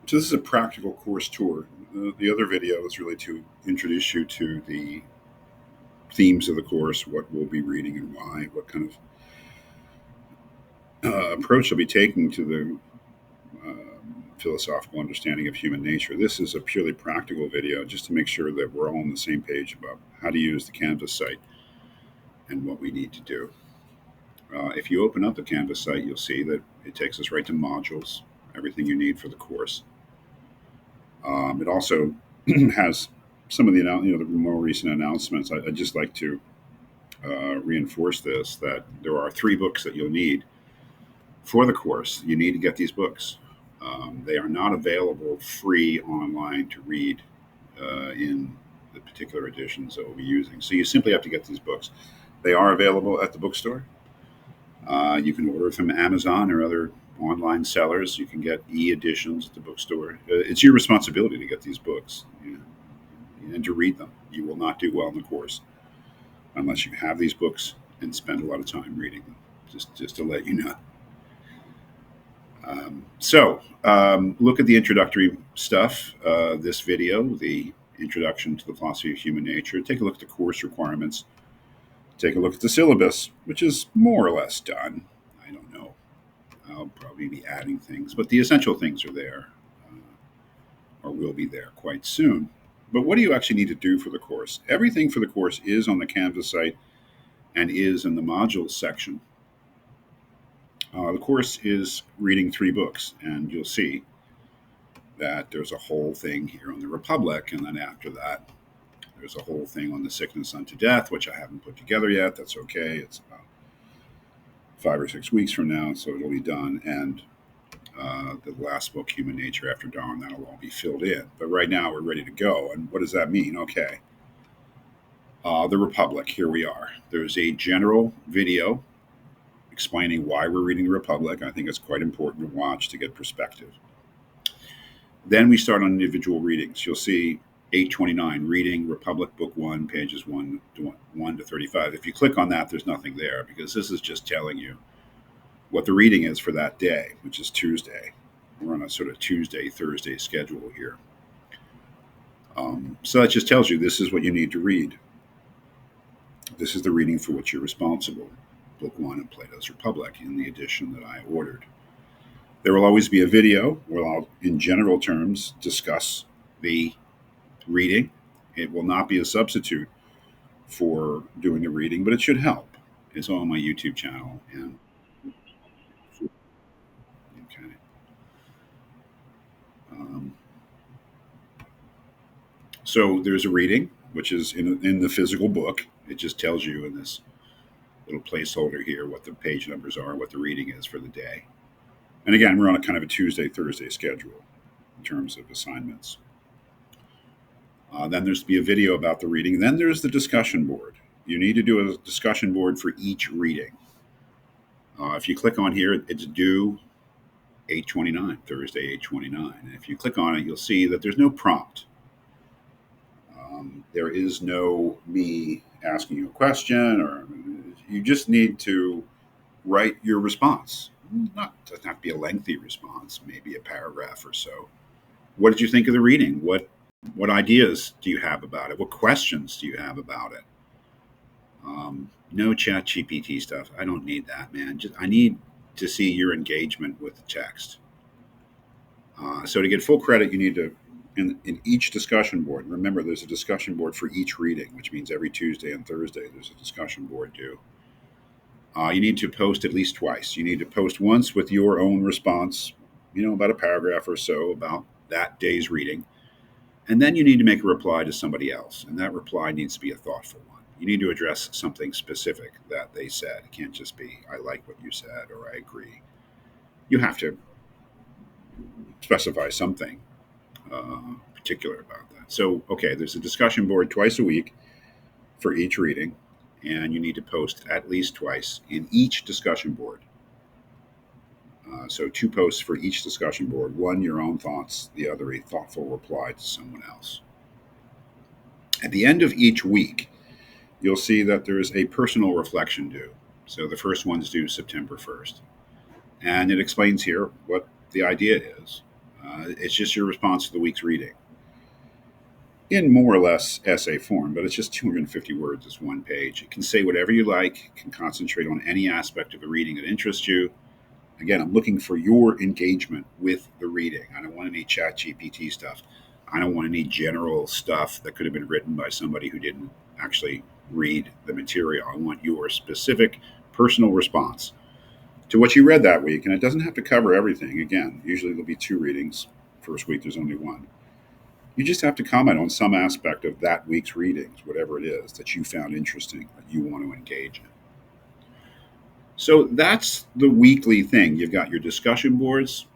So this is a practical course tour. The other video is really to introduce you to the themes of the course, what we'll be reading and why, what kind of approach I'll be taking to the philosophical understanding of human nature. This is a purely practical video just to make sure that we're all on the same page about how to use the Canvas site and what we need to do. If you open up the Canvas site, you'll see that it takes us right to modules, everything you need for the course. It also has some of the more recent announcements. I'd just like to reinforce this that there are 3 books that you'll need for the course. You need to get these books. They are not available free online to read in the particular editions that we'll be using. So you simply have to get these books. They are available at the bookstore. You can order from Amazon or other online sellers. You can get e-editions at the bookstore. It's your responsibility to get these books and to read them. You will not do well in the course unless you have these books and spend a lot of time reading them. Just to let you know. Look at the introductory stuff. This video, the introduction to the philosophy of human nature. Take a look at the course requirements. Take a look at the syllabus, which is more or less done. I don't know. I'll probably be adding things, but the essential things are there, or will be there quite soon. But what do you actually need to do for the course? Everything for the course is on the Canvas site and is in the modules section. The course is reading 3 books, and you'll see that there's a whole thing here on the Republic, and then after that, there's a whole thing on the sickness unto death, which I haven't put together yet. That's okay. It's about 5 or 6 weeks from now, so it'll be done. And the last book, Human Nature After Dawn, that'll all be filled in. But right now, we're ready to go. And what does that mean? Okay. The Republic, here we are. There's a general video explaining why we're reading the Republic. I think it's quite important to watch to get perspective. Then we start on individual readings. You'll see 829, Reading Republic Book 1, pages 1 to 35. If you click on that, there's nothing there because this is just telling you what the reading is for that day, which is Tuesday. We're on a sort of Tuesday, Thursday schedule here. So that just tells you this is what you need to read. This is the reading for which you're responsible. Book 1 of Plato's Republic in the edition that I ordered. There will always be a video where I'll, in general terms, discuss the reading. It will not be a substitute for doing the reading, but it should help. It's on my YouTube channel. And okay. So there's a reading, which is in the physical book. It just tells you in this little placeholder here what the page numbers are, what the reading is for the day. And again, we're on a kind of a Tuesday, Thursday schedule in terms of assignments. Then there's to be a video about the reading. Then there's the discussion board. You need to do a discussion board for each reading. If you click on here, it's due 8/29, Thursday 8/29. And if you click on it, you'll see that there's no prompt. There is no me asking you a question, or you just need to write your response. Doesn't have to be a lengthy response, maybe a paragraph or so. What did you think of the reading? What ideas do you have about it? What questions do you have about it? No chat GPT stuff. I don't need that, man. I need to see your engagement with the text. So to get full credit, you need to, in each discussion board, remember there's a discussion board for each reading, which means every Tuesday and Thursday there's a discussion board due. You need to post at least twice. You need to post once with your own response, about a paragraph or so about that day's reading. And then you need to make a reply to somebody else. And that reply needs to be a thoughtful one. You need to address something specific that they said. It can't just be, I like what you said or I agree. You have to specify something particular about that. So, okay, there's a discussion board twice a week for each reading, and you need to post at least twice in each discussion board. So 2 posts for each discussion board, one your own thoughts, the other a thoughtful reply to someone else. At the end of each week, you'll see that there is a personal reflection due. So the first one's due September 1st. And it explains here what the idea is. It's just your response to the week's reading in more or less essay form, but it's just 250 words. It's one page. It can say whatever you like, can concentrate on any aspect of the reading that interests you. Again, I'm looking for your engagement with the reading. I don't want any chat GPT stuff. I don't want any general stuff that could have been written by somebody who didn't actually read the material. I want your specific personal response to what you read that week. And it doesn't have to cover everything. Again, usually there'll be two readings. First week, there's only one. You just have to comment on some aspect of that week's readings, whatever it is that you found interesting, that you want to engage in. So that's the weekly thing. You've got your discussion boards,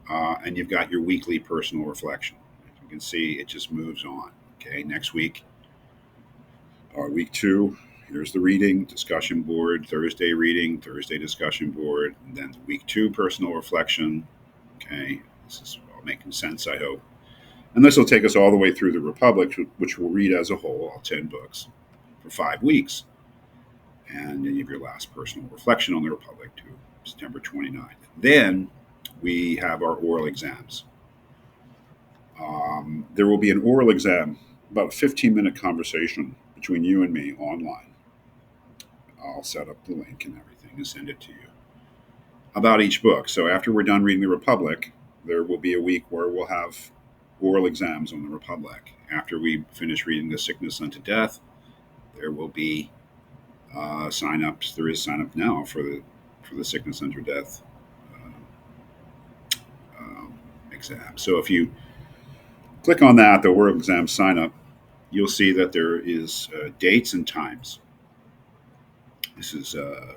and you've got your weekly personal reflection. As you can see, it just moves on. Okay, next week, week two, here's the reading, discussion board, Thursday reading, Thursday discussion board, and then week two personal reflection. Okay, this is all making sense, I hope. And this will take us all the way through the Republic, which we'll read as a whole, all 10 books, for 5 weeks. And then you have your last personal reflection on the Republic to September 29th. Then we have our oral exams. There will be an oral exam, about a 15-minute conversation between you and me online. I'll set up the link and everything and send it to you about each book. So after we're done reading the Republic, there will be a week where we'll have oral exams on the Republic. After we finish reading The Sickness Unto Death, there will be sign-ups. There is sign-up now for the Sickness Unto Death exam. So if you click on that, the oral exam sign-up, you'll see that there is dates and times. This is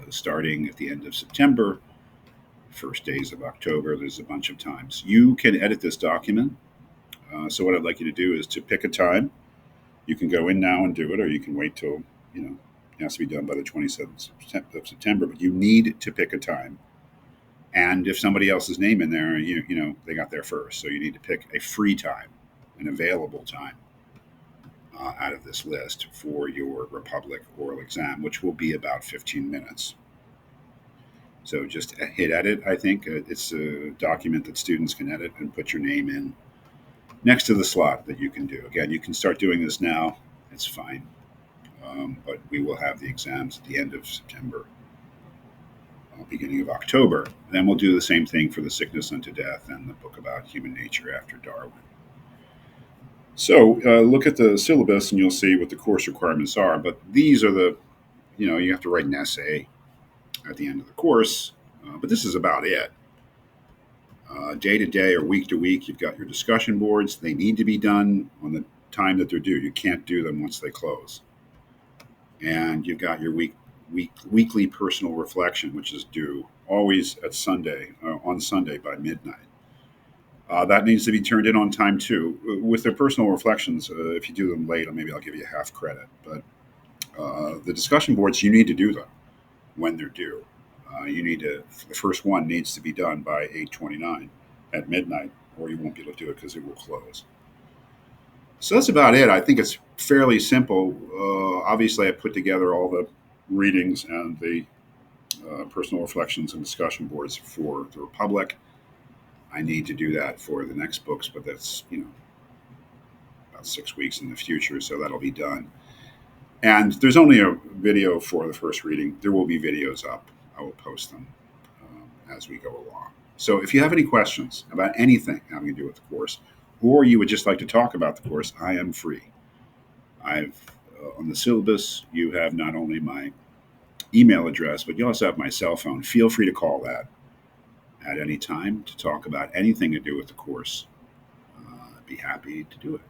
starting at the end of September, first days of October. There's a bunch of times. You can edit this document. So what I'd like you to do is to pick a time. You can go in now and do it, or you can wait till, it has to be done by the 27th of September, but you need to pick a time. And if somebody else's name in there, they got there first. So you need to pick a free time, an available time out of this list for your Republic oral exam, which will be about 15 minutes. So just hit edit, I think. It's a document that students can edit and put your name in next to the slot that you can do. Again, you can start doing this now. It's fine. But we will have the exams at the end of September, beginning of October. Then we'll do the same thing for The Sickness Unto Death and the book about human nature after Darwin. So look at the syllabus and you'll see what the course requirements are. But these are you have to write an essay at the end of the course. But this is about it. Day to day or week to week, you've got your discussion boards. They need to be done on the time that they're due. You can't do them once they close. And you've got your weekly personal reflection, which is due always at Sunday, on Sunday by midnight. That needs to be turned in on time too. With the personal reflections, if you do them late, maybe I'll give you half credit. But the discussion boards, you need to do them when they're due. The first one needs to be done by 8:29 at midnight, or you won't be able to do it because it will close. So that's about it. I think it's fairly simple. Obviously, I put together all the readings and the personal reflections and discussion boards for the Republic. I need to do that for the next books, but that's about 6 weeks in the future, so that'll be done. And there's only a video for the first reading. There will be videos up. I will post them as we go along. So if you have any questions about anything having to do with the course, or you would just like to talk about the course, I am free. On the syllabus, you have not only my email address, but you also have my cell phone. Feel free to call that at any time to talk about anything to do with the course. I'd be happy to do it.